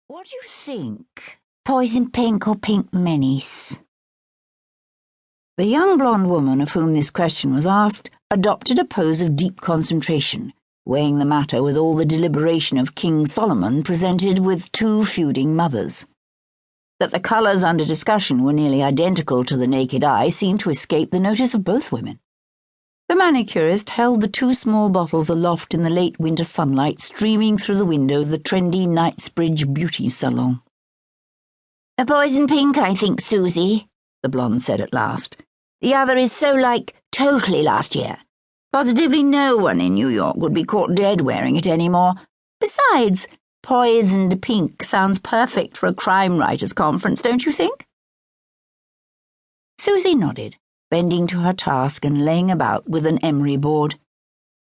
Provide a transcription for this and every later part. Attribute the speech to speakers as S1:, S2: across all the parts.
S1: What do you think? Poison pink or pink menace? The young blonde woman of whom this question was asked adopted a pose of deep concentration, weighing the matter with all the deliberation of King Solomon presented with two feuding mothers. That the colours under discussion were nearly identical to the naked eye seemed to escape the notice of both women. The manicurist held the two small bottles aloft in the late winter sunlight streaming through the window of the trendy Knightsbridge beauty salon. "A poison pink, I think, Susie," the blonde said at last. "The other is so like totally last year. Positively no one in New York would be caught dead wearing it anymore. Besides, poisoned pink sounds perfect for a crime writers' conference, don't you think?" Susie nodded, bending to her task and laying about with an emery board.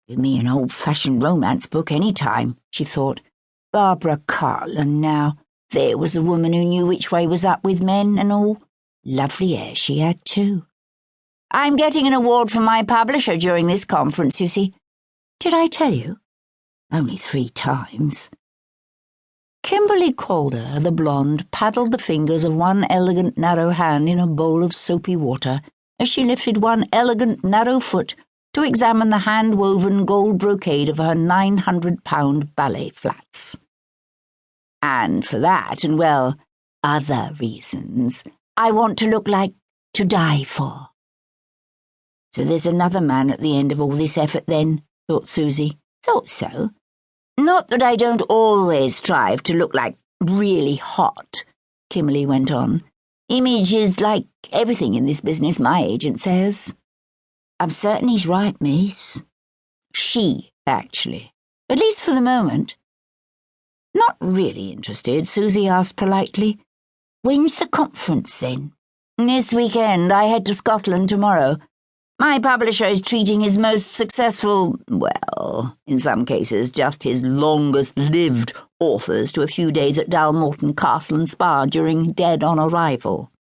S1: "Give me an old-fashioned romance book any time," she thought. Barbara Cartland now. There was a woman who knew which way was up with men and all. Lovely hair she had, too. "I'm getting an award from my publisher during this conference, you see." "Did I tell you?" "Only 3 times. Kimberlee Kalder, the blonde, paddled the fingers of one elegant narrow hand in a bowl of soapy water as she lifted one elegant narrow foot to examine the hand-woven gold brocade of her 900-pound ballet flats. "And for that, and, well, other reasons, I want to look like to die for." "So there's another man at the end of all this effort, then," thought Susie. "Thought so. Not that I don't always strive to look like really hot," Kimberlee went on. "Image is like everything in this business, my agent says." "I'm certain he's right, miss." "She, actually. At least for the moment." Not really interested, Susie asked politely. "When's the conference, then?" "This weekend. I head to Scotland tomorrow. My publisher is treating his most successful, well, in some cases just his longest-lived authors to a few days at Dalmorton Castle and Spa during Dead on Arrival."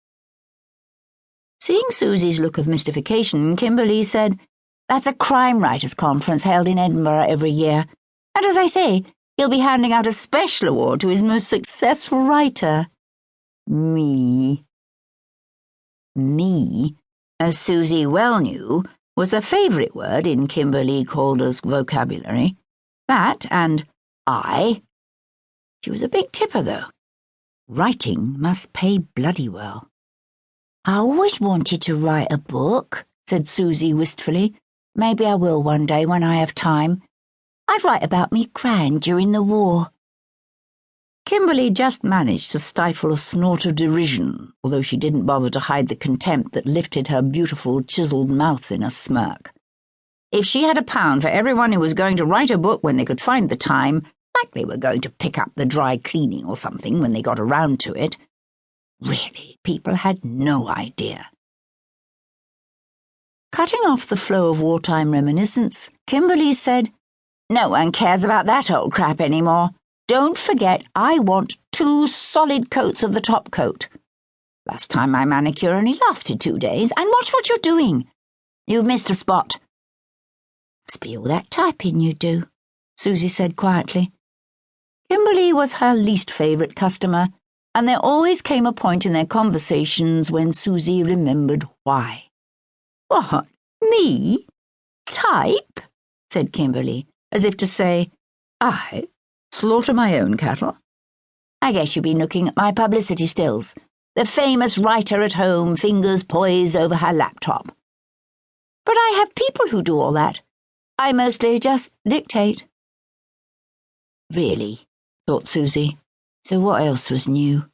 S1: Seeing Susie's look of mystification, Kimberlee said, "That's a crime writers' conference held in Edinburgh every year. And as I say, he'll be handing out a special award to his most successful writer." Me, as Susie well knew, was a favourite word in Kimberlee Kalder's vocabulary. That and I. She was a big tipper, though. Writing must pay bloody well. "I always wanted to write a book," said Susie wistfully. "Maybe I will one day when I have time. I'd write about me gran during the war." Kimberlee just managed to stifle a snort of derision, although she didn't bother to hide the contempt that lifted her beautiful, chiselled mouth in a smirk. If she had £1 for everyone who was going to write a book when they could find the time, like they were going to pick up the dry cleaning or something when they got around to it, really, people had no idea. Cutting off the flow of wartime reminiscence, Kimberlee said, "No one cares about that old crap anymore. Don't forget, I want 2 solid coats of the top coat. Last time my manicure only lasted 2 days, and watch what you're doing. You've missed a spot." "Must be all that typing you do," Susie said quietly. Kimberlee was her least favourite customer, and there always came a point in their conversations when Susie remembered why. "What, me? Type?" said Kimberlee, as if to say, "I slaughter my own cattle? I guess you've been looking at my publicity stills. The famous writer at home, fingers poised over her laptop." "But I have people who do all that. I mostly just dictate." Really, thought Susie. So what else was new?